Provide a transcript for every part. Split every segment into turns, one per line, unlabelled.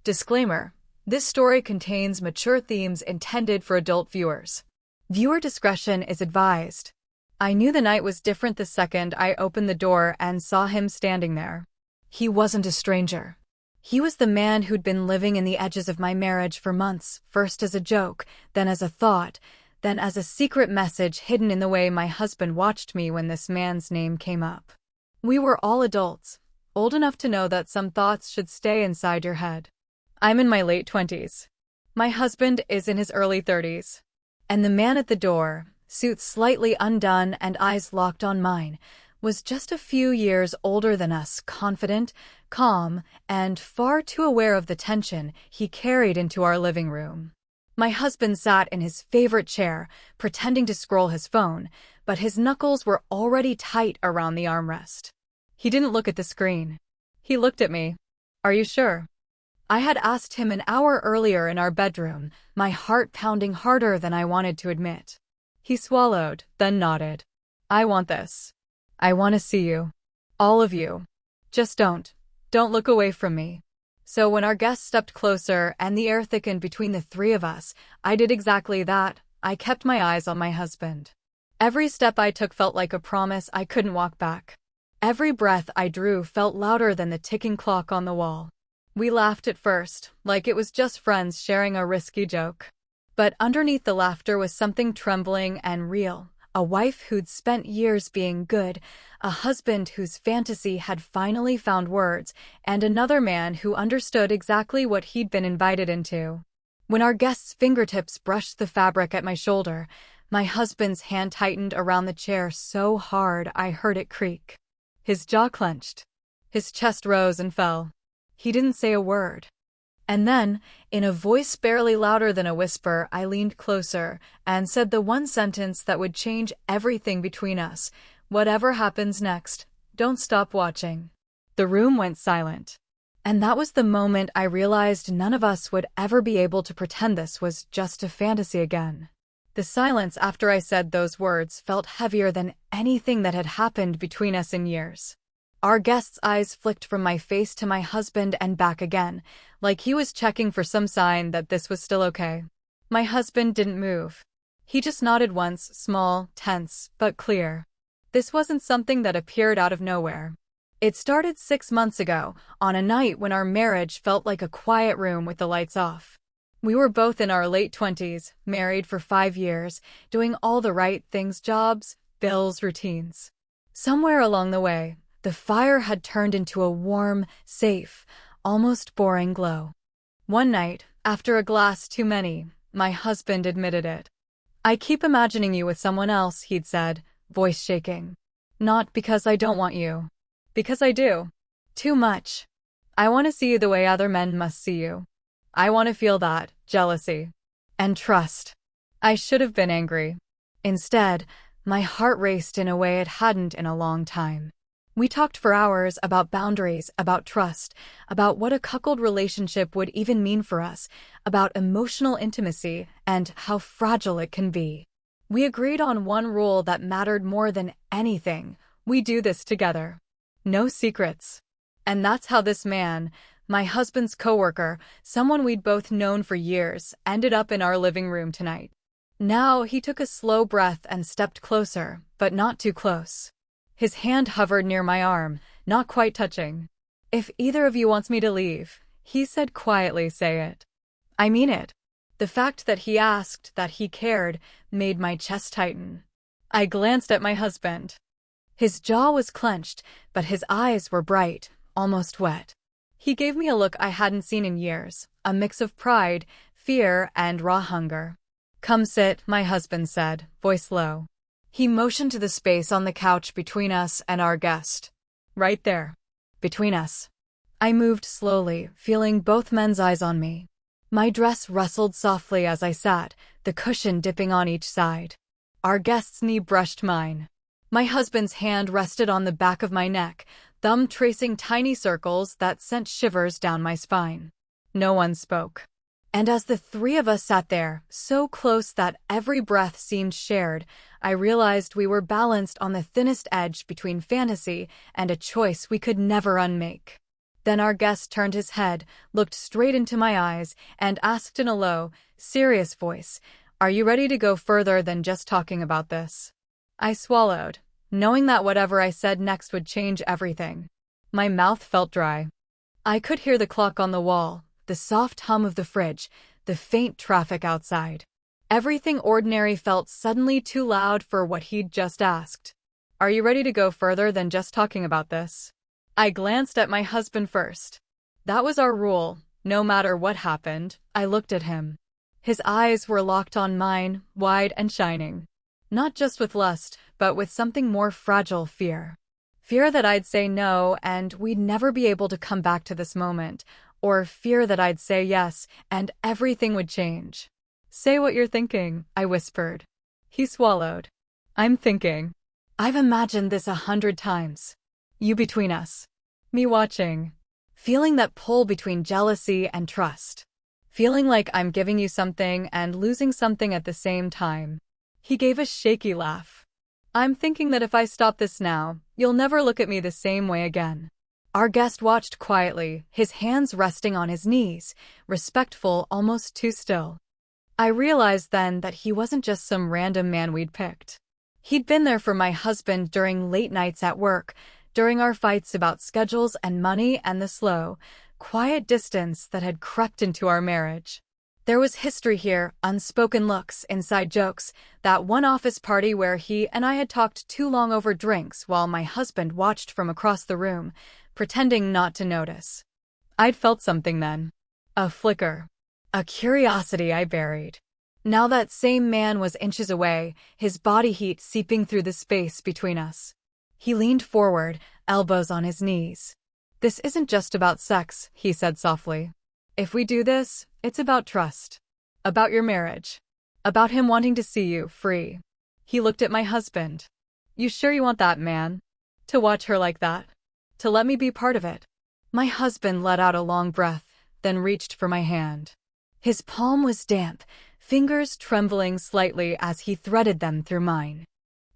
Disclaimer: this story contains mature themes intended for adult viewers. Viewer discretion is advised. I knew the night was different the second I opened the door and saw him standing there. He wasn't a stranger. He was the man who'd been living in the edges of my marriage for months, first as a joke, then as a thought, then as a secret message hidden in the way my husband watched me when this man's name came up. We were all adults, old enough to know that some thoughts should stay inside your head. I'm in my late 20s. My husband is in his early 30s. And the man at the door, suit slightly undone and eyes locked on mine, was just a few years older than us, confident, calm, and far too aware of the tension he carried into our living room. My husband sat in his favorite chair, pretending to scroll his phone, but his knuckles were already tight around the armrest. He didn't look at the screen. He looked at me. "Are you sure?" I had asked him an hour earlier in our bedroom, my heart pounding harder than I wanted to admit. He swallowed, then nodded. "I want this. I want to see you. All of you. Just don't look away from me." So when our guest stepped closer and the air thickened between the three of us, I did exactly that. I kept my eyes on my husband. Every step I took felt like a promise I couldn't walk back. Every breath I drew felt louder than the ticking clock on the wall. We laughed at first, like it was just friends sharing a risky joke. But underneath the laughter was something trembling and real. A wife who'd spent years being good, a husband whose fantasy had finally found words, and another man who understood exactly what he'd been invited into. When our guest's fingertips brushed the fabric at my shoulder, my husband's hand tightened around the chair so hard I heard it creak. His jaw clenched. His chest rose and fell. He didn't say a word. And then, in a voice barely louder than a whisper, I leaned closer and said the one sentence that would change everything between us. "Whatever happens next, don't stop watching." The room went silent. And that was the moment I realized none of us would ever be able to pretend this was just a fantasy again. The silence after I said those words felt heavier than anything that had happened between us in years. Our guest's eyes flicked from my face to my husband and back again, like he was checking for some sign that this was still okay. My husband didn't move. He just nodded once, small, tense, but clear. This wasn't something that appeared out of nowhere. It started 6 months ago, on a night when our marriage felt like a quiet room with the lights off. We were both in our late 20s, married for 5 years, doing all the right things: jobs, bills, routines. Somewhere along the way, the fire had turned into a warm, safe, almost boring glow. One night, after a glass too many, my husband admitted it. "I keep imagining you with someone else," he'd said, voice shaking. "Not because I don't want you. Because I do. Too much. I want to see you the way other men must see you. I want to feel that jealousy and trust." I should have been angry. Instead, my heart raced in a way it hadn't in a long time. We talked for hours about boundaries, about trust, about what a cuckold relationship would even mean for us, about emotional intimacy, and how fragile it can be. We agreed on one rule that mattered more than anything: we do this together. No secrets. And that's how this man, my husband's coworker, someone we'd both known for years, ended up in our living room tonight. Now he took a slow breath and stepped closer, but not too close. His hand hovered near my arm, not quite touching. "If either of you wants me to leave," he said quietly, "say it. I mean it." The fact that he asked, that he cared, made my chest tighten. I glanced at my husband. His jaw was clenched, but his eyes were bright, almost wet. He gave me a look I hadn't seen in years, a mix of pride, fear, and raw hunger. "Come sit," my husband said, voice low. He motioned to the space on the couch between us and our guest. "Right there. Between us." I moved slowly, feeling both men's eyes on me. My dress rustled softly as I sat, the cushion dipping on each side. Our guest's knee brushed mine. My husband's hand rested on the back of my neck, thumb tracing tiny circles that sent shivers down my spine. No one spoke. And as the three of us sat there, so close that every breath seemed shared, I realized we were balanced on the thinnest edge between fantasy and a choice we could never unmake. Then our guest turned his head, looked straight into my eyes, and asked in a low, serious voice, "Are you ready to go further than just talking about this?" I swallowed, knowing that whatever I said next would change everything. My mouth felt dry. I could hear the clock on the wall, the soft hum of the fridge, the faint traffic outside. Everything ordinary felt suddenly too loud for what he'd just asked. "Are you ready to go further than just talking about this?" I glanced at my husband first. That was our rule. No matter what happened, I looked at him. His eyes were locked on mine, wide and shining. Not just with lust, but with something more fragile, fear. Fear that I'd say no and we'd never be able to come back to this moment, or fear that I'd say yes and everything would change. "Say what you're thinking," I whispered. He swallowed. "I'm thinking. I've imagined this 100 times. You between us. Me watching. Feeling that pull between jealousy and trust. Feeling like I'm giving you something and losing something at the same time." He gave a shaky laugh. "I'm thinking that if I stop this now, you'll never look at me the same way again." Our guest watched quietly, his hands resting on his knees, respectful, almost too still. I realized then that he wasn't just some random man we'd picked. He'd been there for my husband during late nights at work, during our fights about schedules and money and the slow, quiet distance that had crept into our marriage. There was history here, unspoken looks, inside jokes, that one office party where he and I had talked too long over drinks while my husband watched from across the room, pretending not to notice. I'd felt something then. A flicker. A curiosity I buried. Now that same man was inches away, his body heat seeping through the space between us. He leaned forward, elbows on his knees. "This isn't just about sex," he said softly. "If we do this, it's about trust. About your marriage. About him wanting to see you free." He looked at my husband. "You sure you want that man? To watch her like that? To let me be part of it?" My husband let out a long breath, then reached for my hand. His palm was damp, fingers trembling slightly as he threaded them through mine.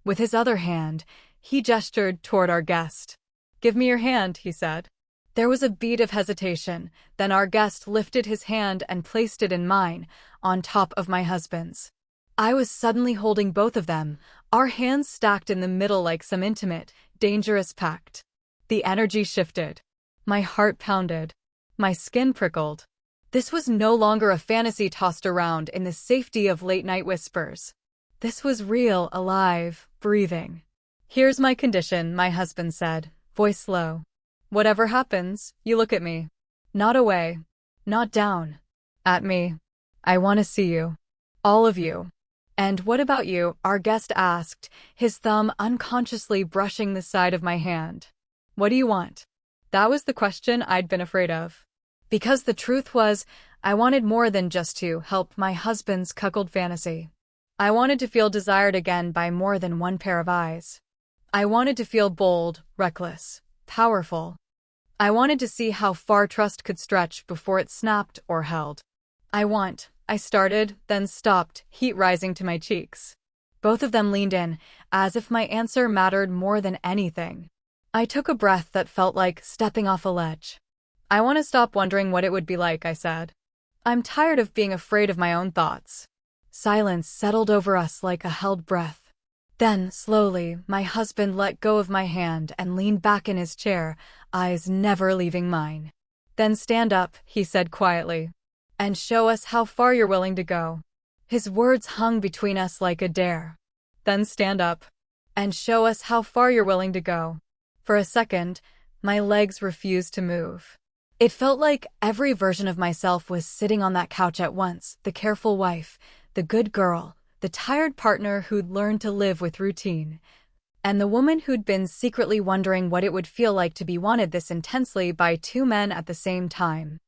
With his other hand, he gestured toward our guest. "Give me your hand," he said. There was a beat of hesitation, then our guest lifted his hand and placed it in mine, on top of my husband's. I was suddenly holding both of them, our hands stacked in the middle like some intimate, dangerous pact. The energy shifted. My heart pounded. My skin prickled. This was no longer a fantasy tossed around in the safety of late-night whispers. This was real, alive, breathing. "Here's my condition," my husband said, voice low. "Whatever happens, you look at me. Not away. Not down. At me. I want to see you. All of you." "And what about you?" our guest asked, his thumb unconsciously brushing the side of my hand. "What do you want?" That was the question I'd been afraid of. Because the truth was, I wanted more than just to help my husband's cuckold fantasy. I wanted to feel desired again by more than one pair of eyes. I wanted to feel bold, reckless, powerful. I wanted to see how far trust could stretch before it snapped or held. I started, then stopped, heat rising to my cheeks. Both of them leaned in, as if my answer mattered more than anything. I took a breath that felt like stepping off a ledge. "I want to stop wondering what it would be like," I said. "I'm tired of being afraid of my own thoughts." Silence settled over us like a held breath. Then, slowly, my husband let go of my hand and leaned back in his chair, eyes never leaving mine. "Then stand up," he said quietly, "and show us how far you're willing to go." His words hung between us like a dare. "Then stand up, and show us how far you're willing to go." For a second, my legs refused to move. It felt like every version of myself was sitting on that couch at once, the careful wife, the good girl, the tired partner who'd learned to live with routine, and the woman who'd been secretly wondering what it would feel like to be wanted this intensely by two men at the same time.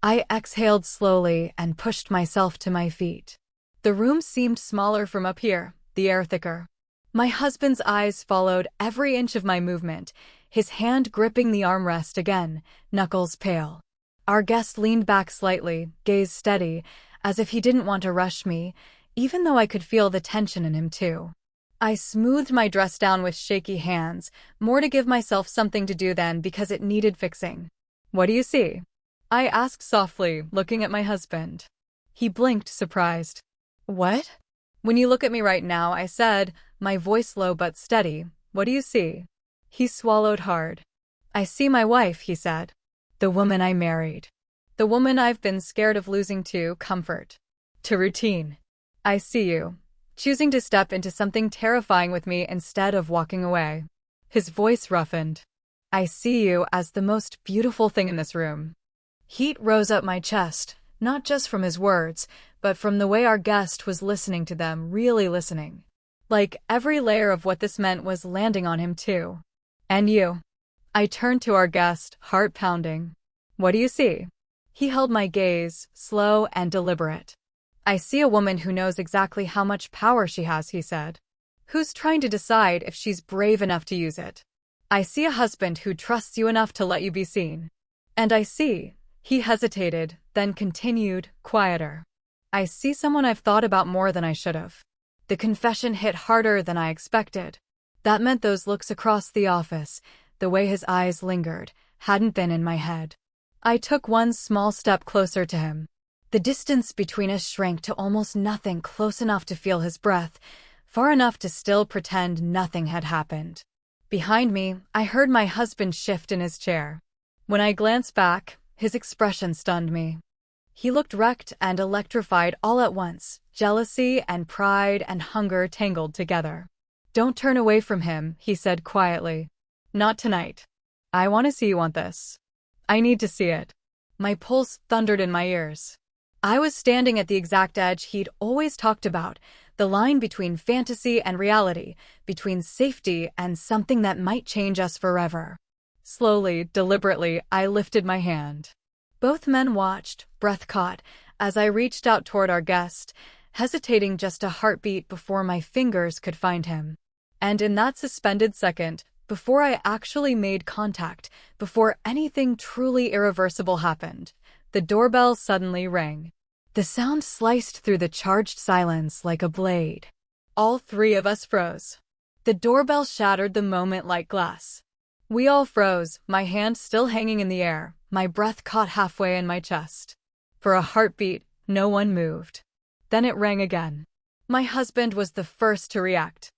I exhaled slowly and pushed myself to my feet. The room seemed smaller from up here, the air thicker. My husband's eyes followed every inch of my movement, his hand gripping the armrest again, knuckles pale. Our guest leaned back slightly, gaze steady, as if he didn't want to rush me, even though I could feel the tension in him too. I smoothed my dress down with shaky hands, more to give myself something to do than because it needed fixing. What do you see? I asked softly, looking at my husband. He blinked, surprised. What? When you look at me right now, I said, my voice low but steady. What do you see? He swallowed hard. I see my wife, he said. The woman I married. The woman I've been scared of losing to comfort. To routine. I see you. Choosing to step into something terrifying with me instead of walking away. His voice roughened. I see you as the most beautiful thing in this room. Heat rose up my chest, not just from his words, but from the way our guest was listening to them, really listening. Like every layer of what this meant was landing on him too. And you? I turned to our guest, heart pounding. What do you see? He held my gaze, slow and deliberate. I see a woman who knows exactly how much power she has, he said. Who's trying to decide if she's brave enough to use it. I see a husband who trusts you enough to let you be seen. And I see, he hesitated, then continued, quieter. I see someone I've thought about more than I should have. The confession hit harder than I expected. That meant those looks across the office, the way his eyes lingered, hadn't been in my head. I took one small step closer to him. The distance between us shrank to almost nothing, close enough to feel his breath, far enough to still pretend nothing had happened. Behind me, I heard my husband shift in his chair. When I glanced back, his expression stunned me. He looked wrecked and electrified all at once, jealousy and pride and hunger tangled together. Don't turn away from him, he said quietly. Not tonight. I want to see you want this. I need to see it. My pulse thundered in my ears. I was standing at the exact edge he'd always talked about, the line between fantasy and reality, between safety and something that might change us forever. Slowly, deliberately, I lifted my hand. Both men watched, breath caught, as I reached out toward our guest, hesitating just a heartbeat before my fingers could find him. And in that suspended second, before I actually made contact, before anything truly irreversible happened, the doorbell suddenly rang. The sound sliced through the charged silence like a blade. All three of us froze. The doorbell shattered the moment like glass. We all froze, my hand still hanging in the air, my breath caught halfway in my chest. For a heartbeat, no one moved. Then it rang again. My husband was the first to react.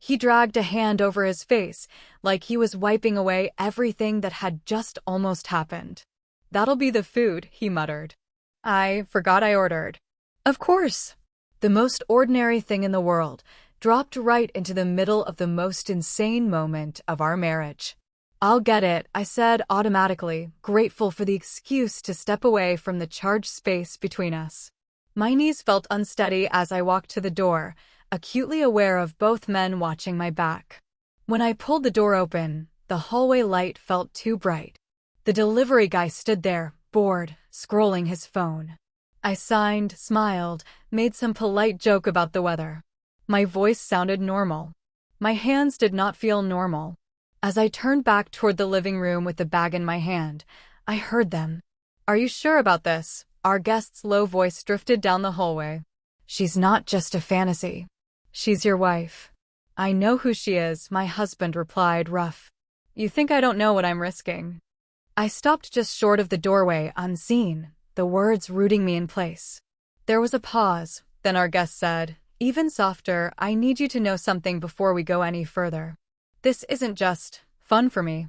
He dragged a hand over his face, like he was wiping away everything that had just almost happened. That'll be the food, he muttered. I forgot I ordered. Of course. The most ordinary thing in the world, dropped right into the middle of the most insane moment of our marriage. I'll get it, I said automatically, grateful for the excuse to step away from the charged space between us. My knees felt unsteady as I walked to the door, acutely aware of both men watching my back. When I pulled the door open, the hallway light felt too bright. The delivery guy stood there, bored, scrolling his phone. I signed, smiled, made some polite joke about the weather. My voice sounded normal. My hands did not feel normal. As I turned back toward the living room with the bag in my hand, I heard them. Are you sure about this? Our guest's low voice drifted down the hallway. She's not just a fantasy. She's your wife. I know who she is, my husband replied, rough. You think I don't know what I'm risking? I stopped just short of the doorway, unseen, the words rooting me in place. There was a pause, then our guest said, even softer, I need you to know something before we go any further. This isn't just fun for me.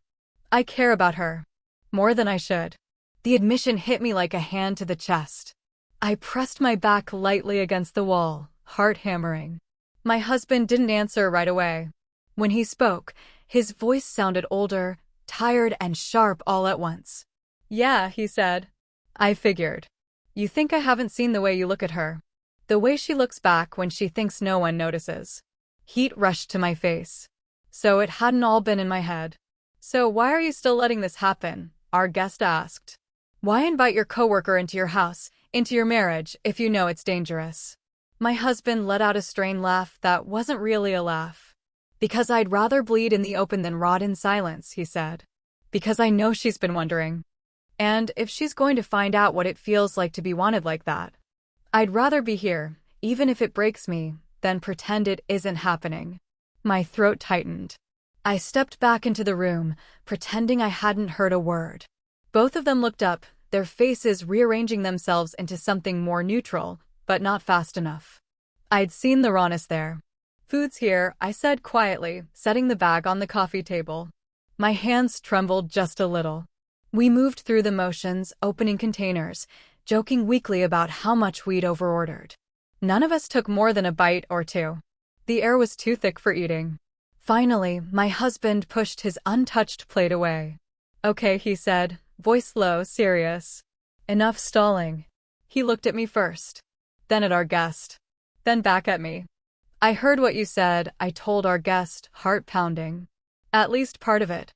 I care about her. More than I should. The admission hit me like a hand to the chest. I pressed my back lightly against the wall, heart hammering. My husband didn't answer right away. When he spoke, his voice sounded older, tired and sharp all at once. Yeah, he said. I figured. You think I haven't seen the way you look at her. The way she looks back when she thinks no one notices. Heat rushed to my face. So it hadn't all been in my head. So why are you still letting this happen? Our guest asked. Why invite your coworker into your house, into your marriage, if you know it's dangerous? My husband let out a strained laugh that wasn't really a laugh. Because I'd rather bleed in the open than rot in silence, he said. Because I know she's been wondering. And if she's going to find out what it feels like to be wanted like that, I'd rather be here, even if it breaks me, than pretend it isn't happening. My throat tightened. I stepped back into the room, pretending I hadn't heard a word. Both of them looked up, their faces rearranging themselves into something more neutral, but not fast enough. I'd seen the rawness there. "Food's here," I said quietly, setting the bag on the coffee table. My hands trembled just a little. We moved through the motions, opening containers, joking weakly about how much we'd overordered. None of us took more than a bite or two. The air was too thick for eating. Finally, my husband pushed his untouched plate away. "Okay," he said, voice low, serious. "Enough stalling." He looked at me first, then at our guest, then back at me. "I heard what you said," I told our guest, heart pounding. "At least part of it."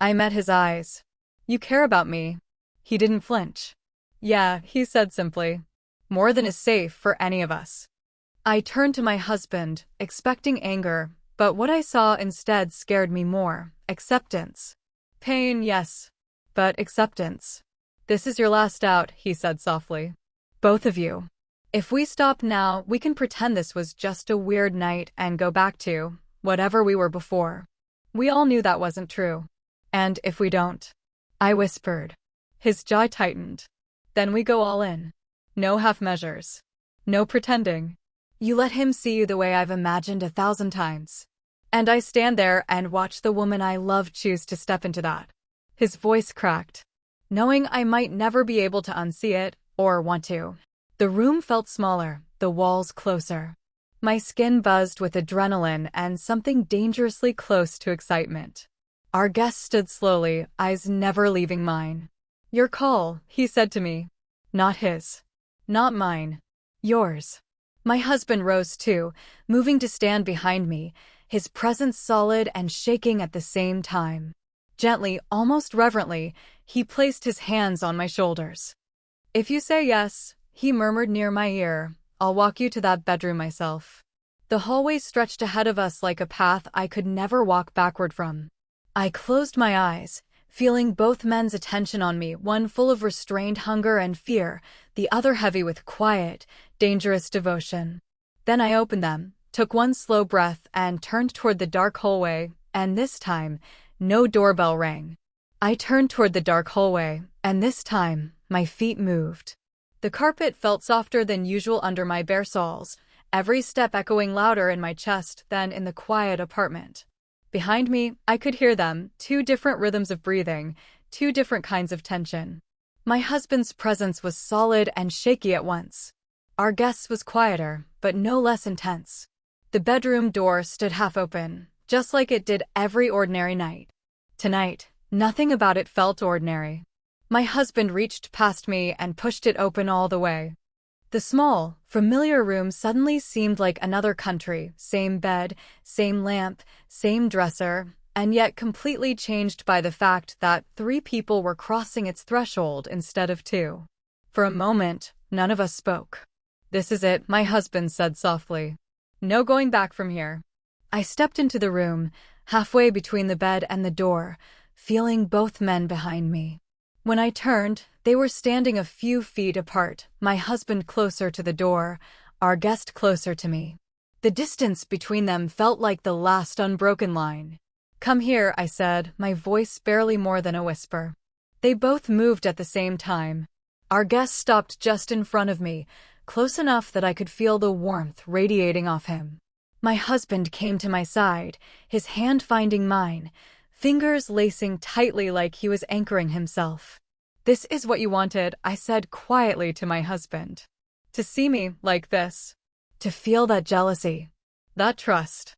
I met his eyes. "You care about me?" He didn't flinch. "Yeah," he said simply. "More than is safe for any of us." I turned to my husband, expecting anger, but what I saw instead scared me more. Acceptance. Pain, yes, but acceptance. "This is your last out," he said softly. "Both of you. If we stop now, we can pretend this was just a weird night and go back to whatever we were before." We all knew that wasn't true. "And if we don't?" I whispered. His jaw tightened. "Then we go all in. No half measures. No pretending. You let him see you the way I've imagined 1,000 times. And I stand there and watch the woman I love choose to step into that." His voice cracked, knowing I might never be able to unsee it, or want to. The room felt smaller, the walls closer. My skin buzzed with adrenaline and something dangerously close to excitement. Our guest stood slowly, eyes never leaving mine. "Your call," he said to me. "Not his. Not mine. Yours." My husband rose too, moving to stand behind me, his presence solid and shaking at the same time. Gently, almost reverently, he placed his hands on my shoulders. "If you say yes," he murmured near my ear, "I'll walk you to that bedroom myself." The hallway stretched ahead of us like a path I could never walk backward from. I closed my eyes, feeling both men's attention on me, one full of restrained hunger and fear, the other heavy with quiet, dangerous devotion. Then I opened them, took one slow breath, and turned toward the dark hallway, and this time, no doorbell rang. I turned toward the dark hallway, and this time, my feet moved. The carpet felt softer than usual under my bare soles, every step echoing louder in my chest than in the quiet apartment. Behind me, I could hear them, two different rhythms of breathing, two different kinds of tension. My husband's presence was solid and shaky at once. Our guest's was quieter, but no less intense. The bedroom door stood half open, just like it did every ordinary night. Tonight, nothing about it felt ordinary. My husband reached past me and pushed it open all the way. The small, familiar room suddenly seemed like another country, same bed, same lamp, same dresser, and yet completely changed by the fact that 3 people were crossing its threshold instead of 2. For a moment, none of us spoke. "This is it," my husband said softly. "No going back from here." I stepped into the room, halfway between the bed and the door, feeling both men behind me. When I turned, they were standing a few feet apart, my husband closer to the door, our guest closer to me. The distance between them felt like the last unbroken line. "Come here," I said, my voice barely more than a whisper. They both moved at the same time. Our guest stopped just in front of me, close enough that I could feel the warmth radiating off him. My husband came to my side, his hand finding mine, fingers lacing tightly like he was anchoring himself. "This is what you wanted," I said quietly to my husband. "To see me like this. To feel that jealousy. That trust."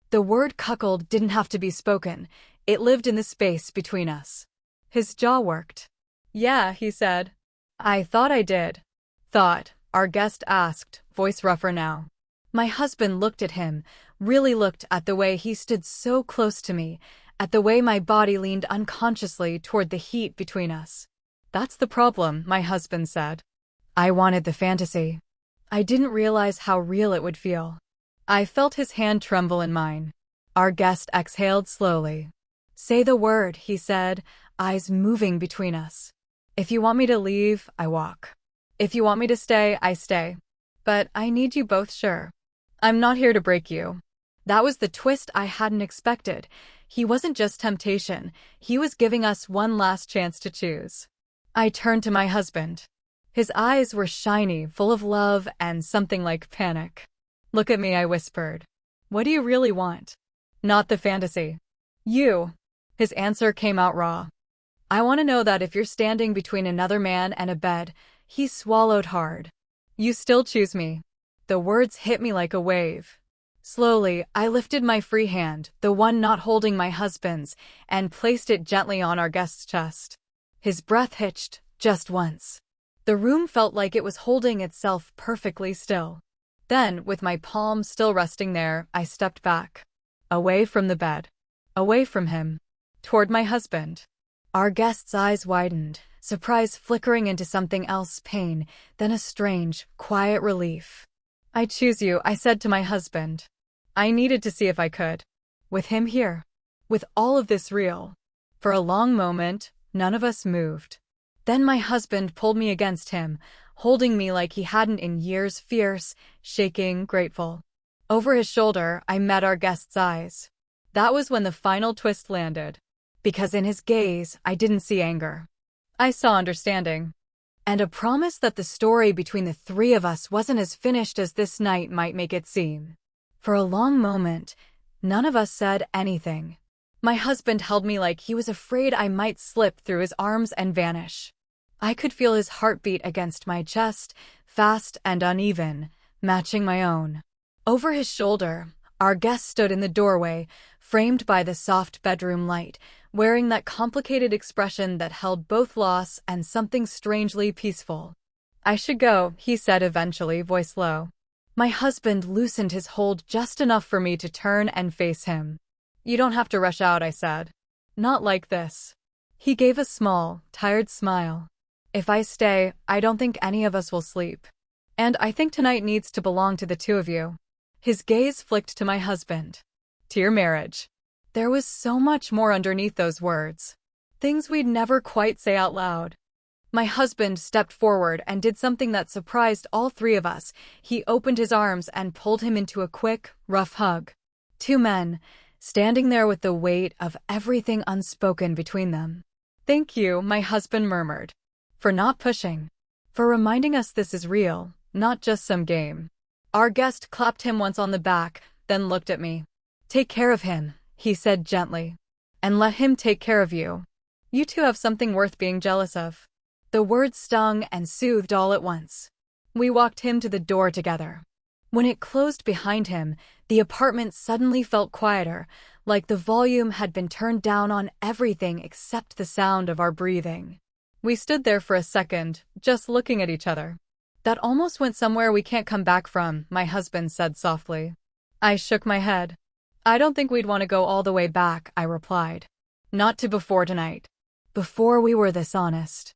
The word cuckold didn't have to be spoken. It lived in the space between us. His jaw worked. "Yeah," he said. "I thought I did." "Thought?" our guest asked, voice rougher now. My husband looked at him, really looked at the way he stood so close to me, at the way my body leaned unconsciously toward the heat between us. "That's the problem," my husband said. "I wanted the fantasy. I didn't realize how real it would feel." I felt his hand tremble in mine. Our guest exhaled slowly. "Say the word," he said, eyes moving between us. "If you want me to leave, I walk. If you want me to stay, I stay. But I need you both sure. I'm not here to break you." That was the twist I hadn't expected. He wasn't just temptation, he was giving us one last chance to choose. I turned to my husband. His eyes were shiny, full of love and something like panic. Look at me, I whispered. What do you really want? Not the fantasy. You. His answer came out raw. I want to know that if you're standing between another man and a bed, he swallowed hard. You still choose me. The words hit me like a wave. Slowly, I lifted my free hand, the one not holding my husband's, and placed it gently on our guest's chest. His breath hitched, just once. The room felt like it was holding itself perfectly still. Then, with my palm still resting there, I stepped back. Away from the bed. Away from him. Toward my husband. Our guest's eyes widened, surprise flickering into something else, pain, then a strange, quiet relief. I choose you, I said to my husband. I needed to see if I could. With him here. With all of this real. For a long moment, none of us moved. Then my husband pulled me against him, holding me like he hadn't in years, fierce, shaking, grateful. Over his shoulder, I met our guest's eyes. That was when the final twist landed. Because in his gaze, I didn't see anger. I saw understanding. And a promise that the story between the three of us wasn't as finished as this night might make it seem. For a long moment, none of us said anything. My husband held me like he was afraid I might slip through his arms and vanish. I could feel his heartbeat against my chest, fast and uneven, matching my own. Over his shoulder, our guest stood in the doorway, framed by the soft bedroom light, wearing that complicated expression that held both loss and something strangely peaceful. I should go, he said eventually, voice low. My husband loosened his hold just enough for me to turn and face him. You don't have to rush out, I said. Not like this. He gave a small, tired smile. If I stay, I don't think any of us will sleep. And I think tonight needs to belong to the two of you. His gaze flicked to my husband. To your marriage. There was so much more underneath those words. Things we'd never quite say out loud. My husband stepped forward and did something that surprised all three of us. He opened his arms and pulled him into a quick, rough hug. Two men, standing there with the weight of everything unspoken between them. Thank you, my husband murmured. For not pushing. For reminding us this is real, not just some game. Our guest clapped him once on the back, then looked at me. Take care of him, he said gently. And let him take care of you. You two have something worth being jealous of. The words stung and soothed all at once. We walked him to the door together. When it closed behind him, the apartment suddenly felt quieter, like the volume had been turned down on everything except the sound of our breathing. We stood there for a second, just looking at each other. That almost went somewhere we can't come back from, my husband said softly. I shook my head. I don't think we'd want to go all the way back, I replied. Not to before tonight. Before we were this honest.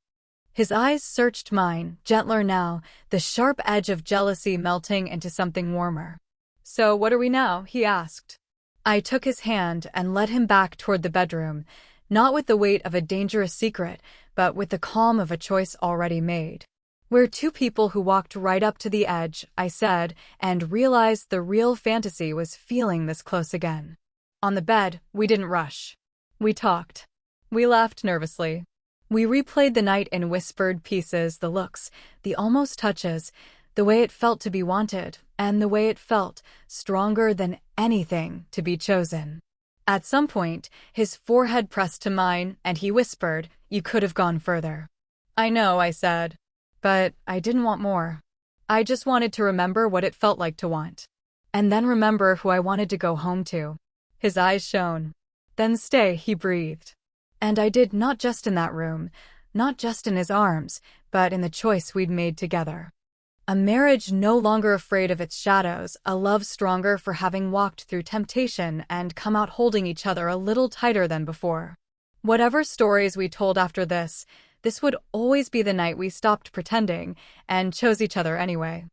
His eyes searched mine, gentler now, the sharp edge of jealousy melting into something warmer. So what are we now? He asked. I took his hand and led him back toward the bedroom, not with the weight of a dangerous secret, but with the calm of a choice already made. We're two people who walked right up to the edge, I said, and realized the real fantasy was feeling this close again. On the bed, we didn't rush. We talked. We laughed nervously. We replayed the night in whispered pieces, the looks, the almost touches, the way it felt to be wanted, and the way it felt, stronger than anything, to be chosen. At some point, his forehead pressed to mine, and he whispered, You could have gone further. I know, I said. But I didn't want more. I just wanted to remember what it felt like to want. And then remember who I wanted to go home to. His eyes shone. Then stay, he breathed. And I did, not just in that room, not just in his arms, but in the choice we'd made together. A marriage no longer afraid of its shadows, a love stronger for having walked through temptation and come out holding each other a little tighter than before. Whatever stories we told after this would always be the night we stopped pretending and chose each other anyway.